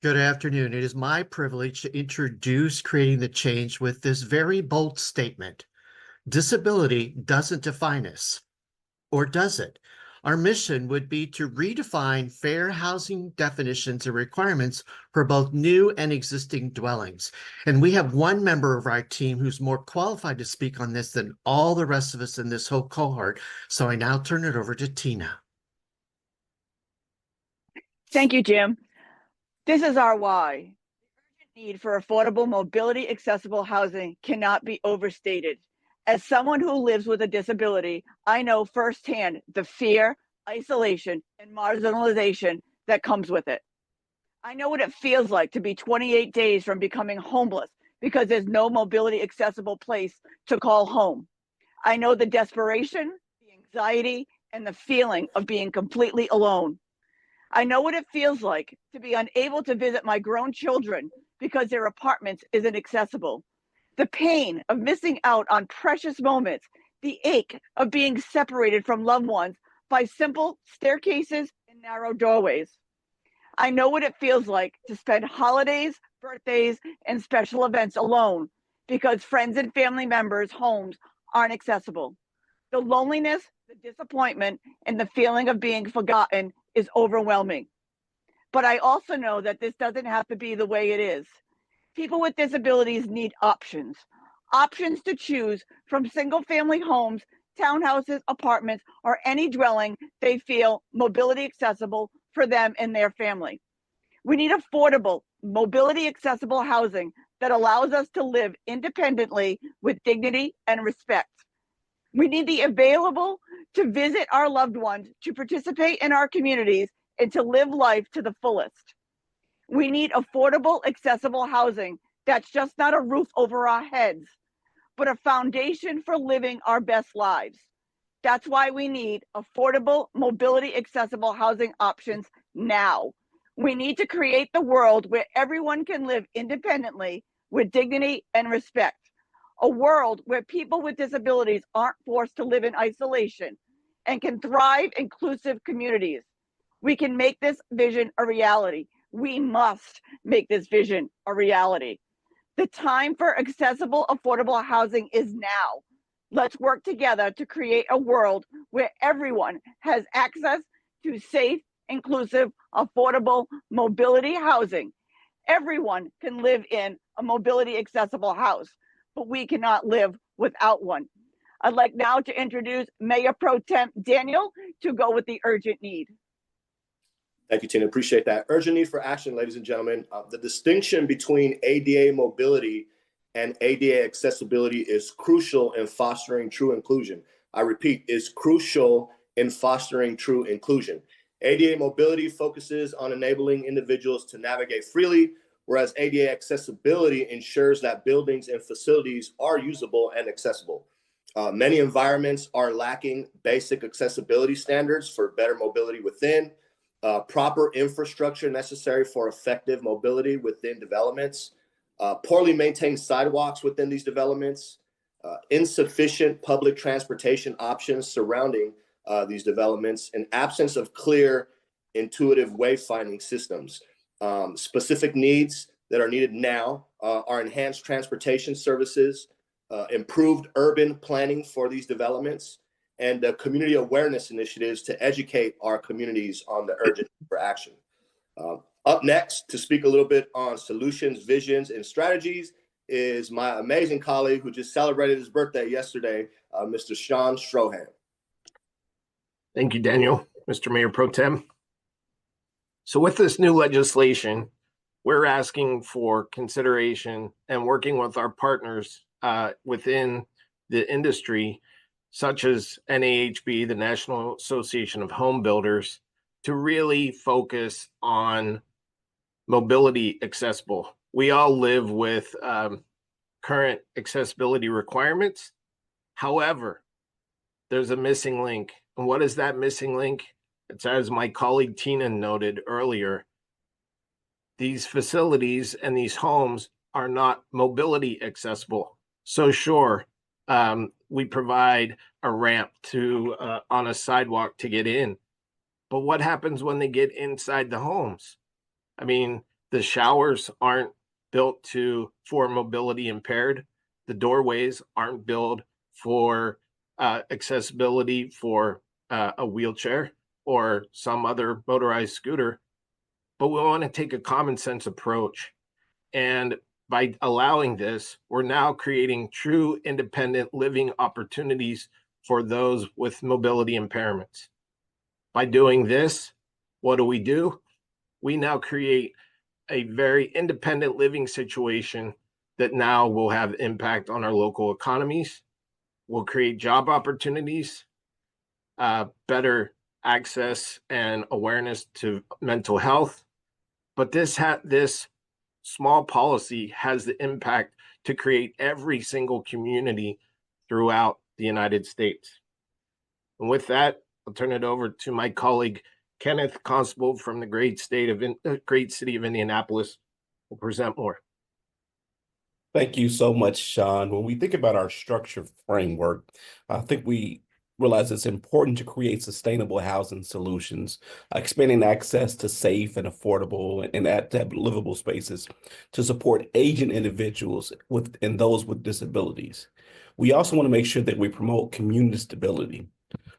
Good afternoon. It is my privilege to introduce Creating the Change with this very bold statement. Disability doesn't define us, or does it? Our mission would be to redefine fair housing definitions and requirements for both new and existing dwellings. And we have one member of our team who's more qualified to speak on this than all the rest of us in this whole cohort. So I now turn it over to Tina. Thank you, Jim. This is our why. The urgent need for affordable, mobility accessible housing cannot be overstated. As someone who lives with a disability, I know firsthand the fear, isolation, and marginalization that comes with it. I know what it feels like to be 28 days from becoming homeless because there's no mobility accessible place to call home. I know the desperation, the anxiety, and the feeling of being completely alone. I know what it feels like to be unable to visit my grown children because their apartments isn't accessible. The pain of missing out on precious moments, the ache of being separated from loved ones by simple staircases and narrow doorways. I know what it feels like to spend holidays, birthdays, and special events alone because friends and family members' homes aren't accessible. The loneliness, the disappointment, and the feeling of being forgotten is overwhelming. But I also know that this doesn't have to be the way it is. People with disabilities need options to choose from single family homes, townhouses, apartments, or any dwelling they feel mobility accessible for them and their family. We need affordable, mobility accessible housing that allows us to live independently with dignity and respect. We need the available to visit our loved ones, to participate in our communities, and to live life to the fullest. We need affordable, accessible housing that's just not a roof over our heads, but a foundation for living our best lives. That's why we need affordable, mobility accessible housing options now. We need to create the world where everyone can live independently with dignity and respect. A world where people with disabilities aren't forced to live in isolation and can thrive in inclusive communities. We can make this vision a reality. We must make this vision a reality. The time for accessible, affordable housing is now. Let's work together to create a world where everyone has access to safe, inclusive, affordable mobility housing. Everyone can live in a mobility accessible house, but we cannot live without one. I'd like now to introduce Mayor Pro Tem Daniel to go with the urgent need. Thank you, Tina. Appreciate that. Urgent need for action, ladies and gentlemen. The distinction between ADA mobility and ADA accessibility is crucial in fostering true inclusion. I repeat, is crucial in fostering true inclusion. ADA mobility focuses on enabling individuals to navigate freely, whereas ADA accessibility ensures that buildings and facilities are usable and accessible. Many environments are lacking basic accessibility standards for better mobility within, proper infrastructure necessary for effective mobility within developments, poorly maintained sidewalks within these developments, insufficient public transportation options surrounding these developments, and absence of clear, intuitive wayfinding systems. Specific needs that are needed now are enhanced transportation services, improved urban planning for these developments, and community awareness initiatives to educate our communities on the urgency for action. Up next to speak a little bit on solutions, visions, and strategies is my amazing colleague who just celebrated his birthday yesterday, Mr. Shawn Strohman. Thank you, Daniel, Mr. Mayor Pro Tem. So with this new legislation, we're asking for consideration and working with our partners within the industry, such as NAHB, the National Association of Home Builders, to really focus on mobility accessible. We all live with current accessibility requirements. However, there's a missing link. And what is that missing link? It's, as my colleague Tina noted earlier, these facilities and these homes are not mobility accessible. So sure, we provide a ramp to on a sidewalk to get in. But what happens when they get inside the homes? I mean, The showers aren't built for mobility impaired. The doorways aren't built for accessibility for a wheelchair or some other motorized scooter. But we want to take a common sense approach. And by allowing this, we're now creating true independent living opportunities for those with mobility impairments. By doing this, what do? We now create a very independent living situation that now will have impact on our local economies, will create job opportunities, better access and awareness to mental health. But this small policy has the impact to create every single community throughout the United States. And with that, I'll turn it over to my colleague, Kenneth Constable from the great city of Indianapolis, will present more. Thank you so much, Shawn. When we think about our structure framework, I think we realize it's important to create sustainable housing solutions, expanding access to safe and affordable and livable spaces to support aging individuals and those with disabilities. We also want to make sure that we promote community stability,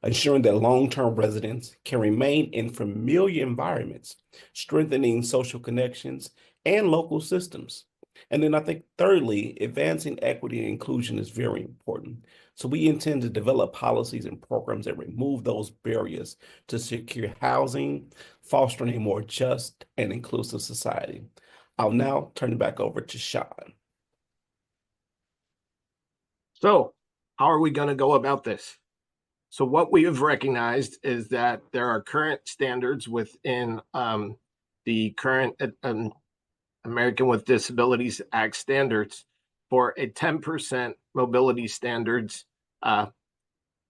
ensuring that long-term residents can remain in familiar environments, strengthening social connections and local systems. And then I think thirdly, advancing equity and inclusion is very important. So we intend to develop policies and programs that remove those barriers to secure housing, fostering a more just and inclusive society. I'll now turn it back over to Shawn. So how are we going to go about this? So what we have recognized is that there are current standards within the current American with Disabilities Act standards for a 10% mobility standards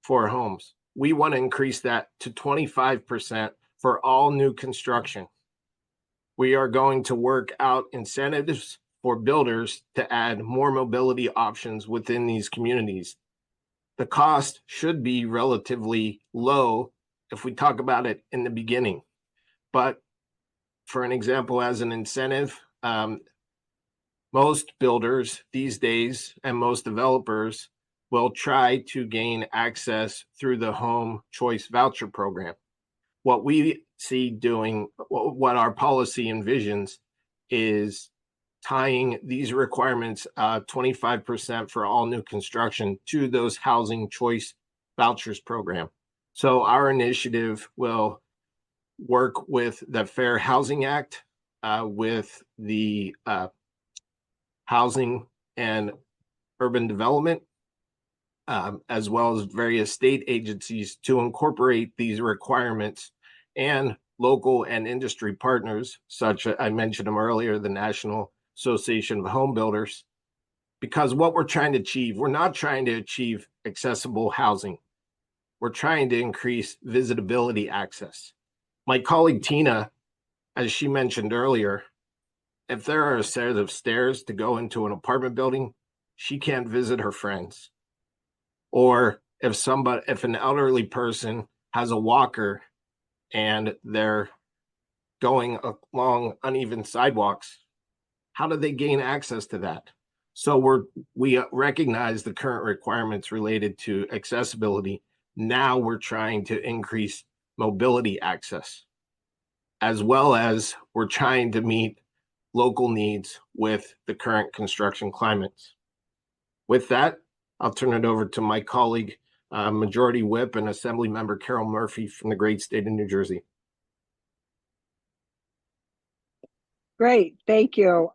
for homes. We want to increase that to 25% for all new construction. We are going to work out incentives for builders to add more mobility options within these communities. The cost should be relatively low if we talk about it in the beginning. But for an example, as an incentive, most builders these days and most developers will try to gain access through the home choice voucher program. What we see doing, what our policy envisions, is tying these requirements, 25% for all new construction, to those housing choice vouchers program. So our initiative will work with the Fair Housing Act, with the Housing and Urban Development, as well as various state agencies, to incorporate these requirements, and local and industry partners, such as I mentioned them earlier, the National Association of Home Builders. Because what we're trying to achieve, we're not trying to achieve accessible housing. We're trying to increase visitability access. My colleague Tina, as she mentioned earlier, if there are a set of stairs to go into an apartment building, she can't visit her friends. Or if an elderly person has a walker and they're going along uneven sidewalks, how do they gain access to that? So we recognize the current requirements related to accessibility. Now we're trying to increase mobility access, as well as we're trying to meet local needs with the current construction climates. With that, I'll turn it over to my colleague, Majority Whip and Assembly Member Carol Murphy from the great state of New Jersey. Great, thank you.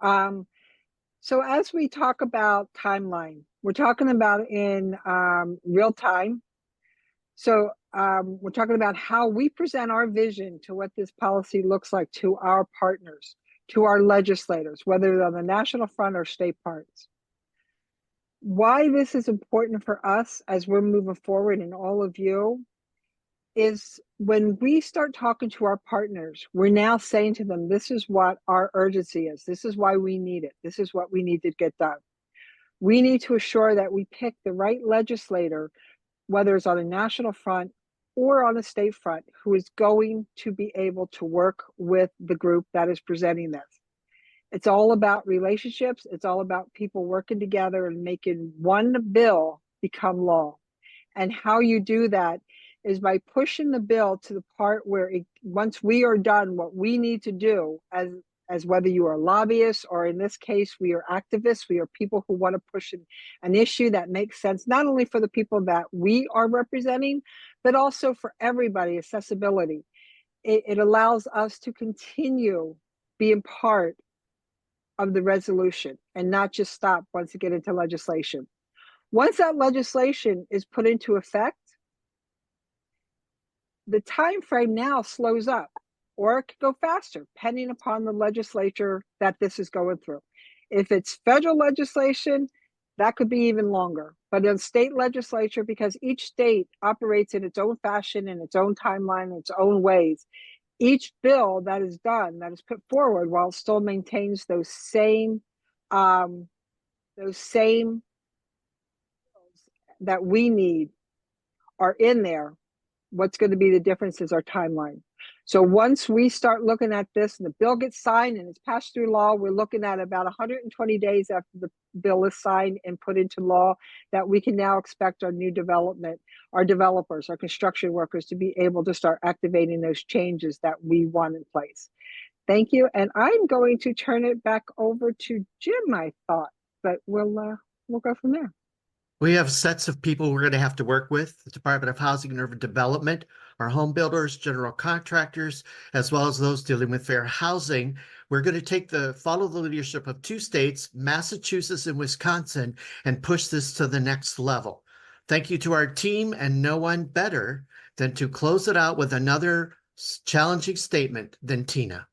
So as we talk about timeline, we're talking about in real time. So we're talking about how we present our vision to what this policy looks like to our partners, to our legislators, whether they're on the national front or state parts. Why this is important for us as we're moving forward, and all of you, is when we start talking to our partners, we're now saying to them, this is what our urgency is. This is why we need it. This is what we need to get done. We need to assure that we pick the right legislator, whether it's on a national front or on a state front, who is going to be able to work with the group that is presenting this. It's all about relationships. It's all about people working together and making one bill become law. And how you do that is by pushing the bill to the part where once we are done what we need to do, as whether you are lobbyists or in this case we are activists, we are people who want to push an issue that makes sense not only for the people that we are representing, but also for everybody. Accessibility. It allows us to continue being part of the resolution and not just stop once you get into legislation. Once that legislation is put into effect, the time frame now slows up, or it could go faster, depending upon the legislature that this is going through. If it's federal legislation, that could be even longer. But in state legislature, because each state operates in its own fashion, in its own timeline, in its own ways, each bill that is done, that is put forward, while it still maintains those same that we need are in there. What's going to be the difference is our timeline. So once we start looking at this and the bill gets signed and it's passed through law, we're looking at about 120 days after the bill is signed and put into law that we can now expect our new development, our developers, our construction workers to be able to start activating those changes that we want in place. Thank you. And I'm going to turn it back over to Jim, I thought, but we'll go from there. We have sets of people we're going to have to work with: the Department of Housing and Urban Development, our home builders, general contractors, as well as those dealing with fair housing. We're going to follow the leadership of two states, Massachusetts and Wisconsin, and push this to the next level. Thank you to our team, and no one better than to close it out with another challenging statement than Tina.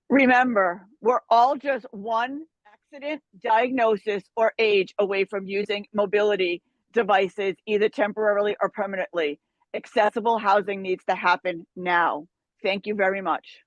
Remember, we're all just one accident, diagnosis, or age away from using mobility devices, either temporarily or permanently. Accessible housing needs to happen now. Thank you very much.